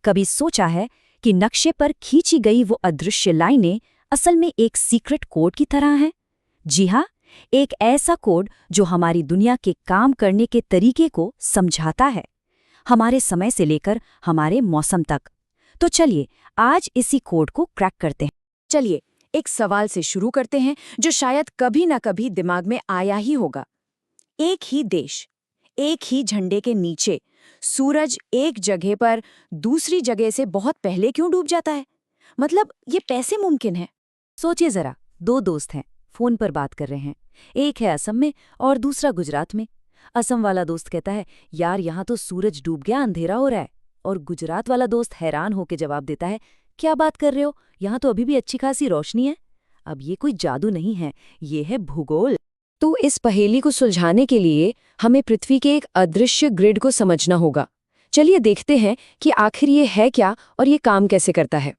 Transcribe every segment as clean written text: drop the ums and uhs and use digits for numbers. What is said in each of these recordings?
कभी सोचा है कि नक्शे पर खींची गई वो अदृश्य लाइनें असल में एक सीक्रेट कोड की तरह हैं? जी हाँ, एक ऐसा कोड जो हमारी दुनिया के काम करने के तरीके को समझाता है, हमारे समय से लेकर हमारे मौसम तक। तो चलिए आज इसी कोड को क्रैक करते हैं। चलिए एक सवाल से शुरू करते हैं जो शायद कभी ना कभी दिमाग में आया ही होगा। एक ही देश, एक ही झंडे के नीचे सूरज एक जगह पर दूसरी जगह से बहुत पहले क्यों डूब जाता है? मतलब ये कैसे मुमकिन है? सोचिए जरा, दो दोस्त हैं, फोन पर बात कर रहे हैं। एक है असम में और दूसरा गुजरात में। असम वाला दोस्त कहता है, यार यहाँ तो सूरज डूब गया, अंधेरा हो रहा है। और गुजरात वाला दोस्त हैरान होकर जवाब देता है, क्या बात कर रहे हो, यहाँ तो अभी भी अच्छी खासी रोशनी है। अब ये कोई जादू नहीं है, ये है भूगोल। तो इस पहेली को सुलझाने के लिए हमें पृथ्वी के एक अदृश्य ग्रिड को समझना होगा। चलिए देखते हैं कि आखिर ये है क्या और ये काम कैसे करता है।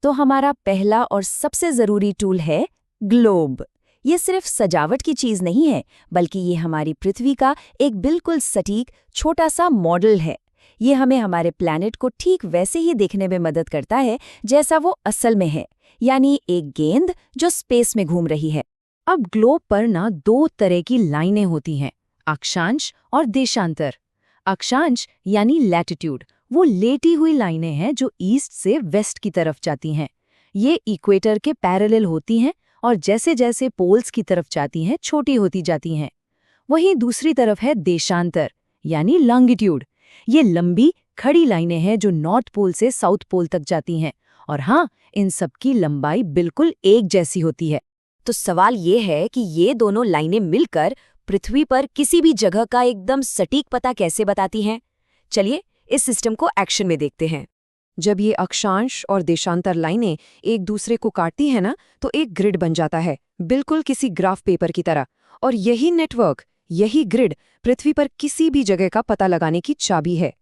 तो हमारा पहला और सबसे ज़रूरी टूल है ग्लोब। ये सिर्फ सजावट की चीज़ नहीं है, बल्कि ये हमारी पृथ्वी का एक बिल्कुल सटीक छोटा सा मॉडल है। ये हमें हमारे प्लैनेट को ठीक वैसे ही देखने में मदद करता है जैसा वो असल में है, यानी एक गेंद जो स्पेस में घूम रही है। अब ग्लोब पर ना दो तरह की लाइनें होती हैं, अक्षांश और देशांतर। अक्षांश यानी लैटिट्यूड, वो लेटी हुई लाइनें हैं जो ईस्ट से वेस्ट की तरफ जाती हैं। ये इक्वेटर के पैरेलल होती हैं और जैसे जैसे पोल्स की तरफ जाती हैं छोटी होती जाती हैं। वहीं दूसरी तरफ है देशांतर यानी लॉन्गिट्यूड। ये लंबी खड़ी लाइनें हैं जो नॉर्थ पोल से साउथ पोल तक जाती हैं। और हाँ, इन सब की लंबाई बिल्कुल एक जैसी होती है। तो सवाल ये है कि ये दोनों लाइनें मिलकर पृथ्वी पर किसी भी जगह का एकदम सटीक पता कैसे बताती हैं? चलिए इस सिस्टम को एक्शन में देखते हैं। जब ये अक्षांश और देशांतर लाइनें एक दूसरे को काटती हैं ना, तो एक ग्रिड बन जाता है, बिल्कुल किसी ग्राफ पेपर की तरह। और यही नेटवर्क, यही ग्रिड पृथ्वी पर किसी भी जगह का पता लगाने की चाबी है।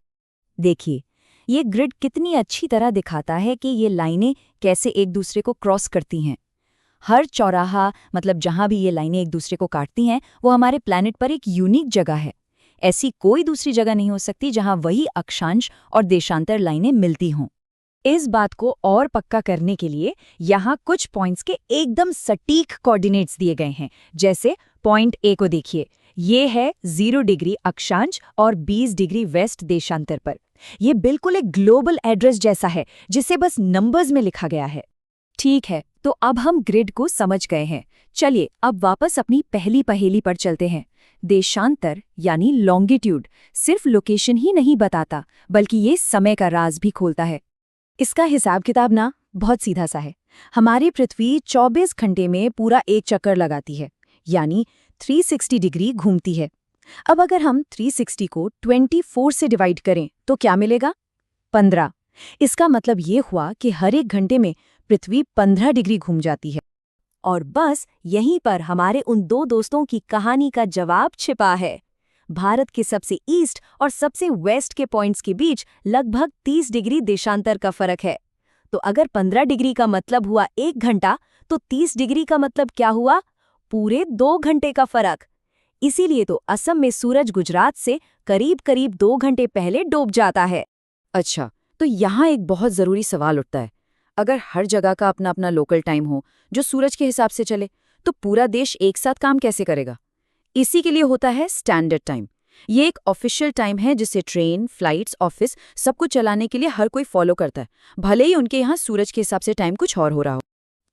देखिए, ये ग्रिड कितनी अच्छी तरह दिखाता है कि ये लाइनें कैसे एक दूसरे को क्रॉस करती हैं। हर चौराहा, मतलब जहां भी ये लाइनें एक दूसरे को काटती हैं, वो हमारे प्लैनेट पर एक यूनिक जगह है। ऐसी कोई दूसरी जगह नहीं हो सकती जहां वही अक्षांश और देशांतर लाइनें मिलती हों। इस बात को और पक्का करने के लिए यहाँ कुछ पॉइंट्स के एकदम सटीक कोऑर्डिनेट्स दिए गए हैं। जैसे पॉइंट ए को देखिए, ये है 0 डिग्री अक्षांश और 20 डिग्री वेस्ट देशांतर पर। ये बिल्कुल एक ग्लोबल एड्रेस जैसा है जिसे बस नंबर्स में लिखा गया है। ठीक है, तो अब हम ग्रिड को समझ गए हैं। चलिए अब वापस अपनी पहली पहेली पर चलते हैं। देशांतर यानी लॉन्गिट्यूड सिर्फ लोकेशन ही नहीं बताता, बल्कि ये समय का राज भी खोलता है। इसका हिसाब किताब ना बहुत सीधा सा है। हमारी पृथ्वी 24 घंटे में पूरा एक चक्कर लगाती है, यानी 360 डिग्री घूमती है। अब अगर हम 360 को 24 से डिवाइड करें तो क्या मिलेगा? 15। इसका मतलब ये हुआ कि हर एक घंटे में पृथ्वी 15 डिग्री घूम जाती है। और बस यहीं पर हमारे उन दो दोस्तों की कहानी का जवाब छिपा है। भारत के सबसे ईस्ट और सबसे वेस्ट के पॉइंट्स के बीच लगभग 30 डिग्री देशांतर का फर्क है। तो अगर 15 डिग्री का मतलब हुआ 1 घंटा, तो 30 डिग्री का मतलब क्या हुआ? पूरे 2 घंटे का फर्क। इसीलिए तो असम में सूरज गुजरात से करीब करीब 2 घंटे पहले डूब जाता है। अच्छा, तो यहाँ एक बहुत ज़रूरी सवाल उठता है। अगर हर जगह का अपना अपना लोकल टाइम हो जो सूरज के हिसाब से चले, तो पूरा देश एक साथ काम कैसे करेगा? इसी के लिए होता है स्टैंडर्ड टाइम। ये एक ऑफिशियल टाइम है जिसे ट्रेन, फ्लाइट्स, ऑफिस सब कुछ चलाने के लिए हर कोई फॉलो करता है, भले ही उनके यहाँ सूरज के हिसाब से टाइम कुछ और हो रहा हो।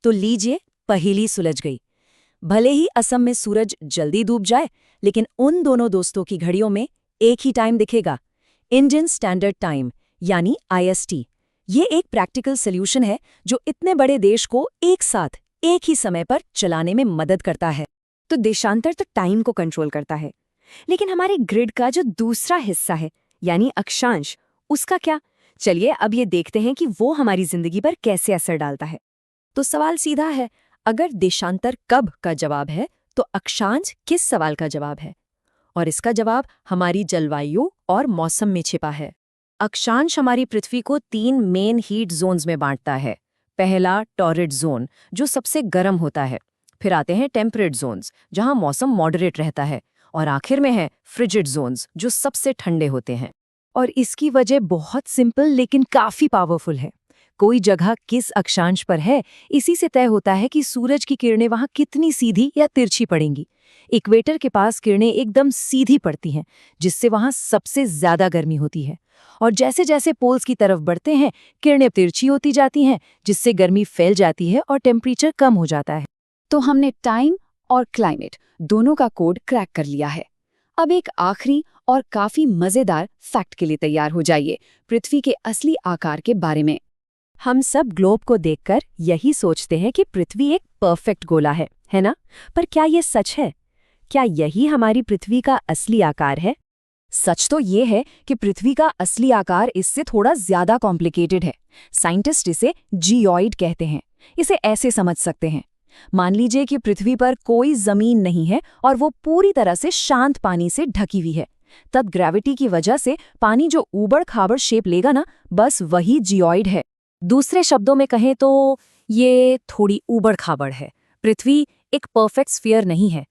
तो लीजिए, पहेली सुलझ गई। भले ही असम में सूरज जल्दी डूब जाए, लेकिन उन दोनों दोस्तों की घड़ियों में एक ही टाइम दिखेगा, इंडियन स्टैंडर्ड टाइम यानी IST। ये एक प्रैक्टिकल सॉल्यूशन है जो इतने बड़े देश को एक साथ एक ही समय पर चलाने में मदद करता है। तो देशांतर तो टाइम को कंट्रोल करता है, लेकिन हमारे ग्रिड का जो दूसरा हिस्सा है यानी अक्षांश, उसका क्या? चलिए अब ये देखते हैं कि वो हमारी जिंदगी पर कैसे असर डालता है। तो सवाल सीधा है, अगर देशांतर कब का जवाब है, तो अक्षांश किस सवाल का जवाब है? और इसका जवाब हमारी जलवायु और मौसम में छिपा है। अक्षांश हमारी पृथ्वी को 3 मेन हीट जोन्स में बांटता है। पहला टॉरिड जोन, जो सबसे गर्म होता है। फिर आते हैं टेम्परेट जोन्स, जहां मौसम मॉडरेट रहता है। और आखिर में है फ्रिजिड जोन्स, जो सबसे ठंडे होते हैं। और इसकी वजह बहुत सिंपल लेकिन काफी पावरफुल है। कोई जगह किस अक्षांश पर है, इसी से तय होता है कि सूरज की किरणें वहां कितनी सीधी या तिरछी पड़ेंगी। इक्वेटर के पास किरणें एकदम सीधी पड़ती हैं, जिससे वहां सबसे ज्यादा गर्मी होती है। और जैसे जैसे पोल्स की तरफ बढ़ते हैं, किरणें तिरछी होती जाती हैं, जिससे गर्मी फैल जाती है और टेम्परेचर कम हो जाता है। तो हमने टाइम और क्लाइमेट दोनों का कोड क्रैक कर लिया है। अब एक आखिरी और काफी मजेदार फैक्ट के लिए तैयार हो जाइए, पृथ्वी के असली आकार के बारे में। हम सब ग्लोब को देखकर यही सोचते हैं कि पृथ्वी एक परफेक्ट गोला है ना? पर क्या ये सच है? क्या यही हमारी पृथ्वी का असली आकार है? सच तो ये है कि पृथ्वी का असली आकार इससे थोड़ा ज्यादा कॉम्प्लिकेटेड है। साइंटिस्ट इसे जियोइड कहते हैं। इसे ऐसे समझ सकते हैं, मान लीजिए कि पृथ्वी पर कोई जमीन नहीं है और वो पूरी तरह से शांत पानी से ढकी हुई है। तब ग्रेविटी की वजह से पानी जो ऊबड़ खाबड़ शेप लेगा ना, बस वही जियोइड है। दूसरे शब्दों में कहें तो ये थोड़ी ऊबड़ खाबड़ है। पृथ्वी एक परफेक्ट स्फीयर नहीं है।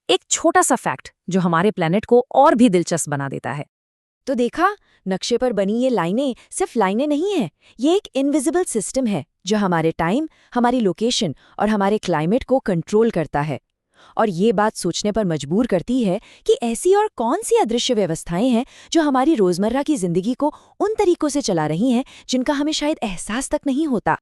एक छोटा सा फैक्ट जो हमारे प्लेनेट को और भी दिलचस्प बना देता है। तो देखा, नक्शे पर बनी ये लाइनें सिर्फ लाइनें नहीं हैं, ये एक इनविजिबल सिस्टम है जो हमारे टाइम, हमारी लोकेशन और हमारे क्लाइमेट को कंट्रोल करता है। और ये बात सोचने पर मजबूर करती है कि ऐसी और कौन सी अदृश्य व्यवस्थाएं हैं जो हमारी रोजमर्रा की जिंदगी को उन तरीकों से चला रही हैं जिनका हमें शायद एहसास तक नहीं होता।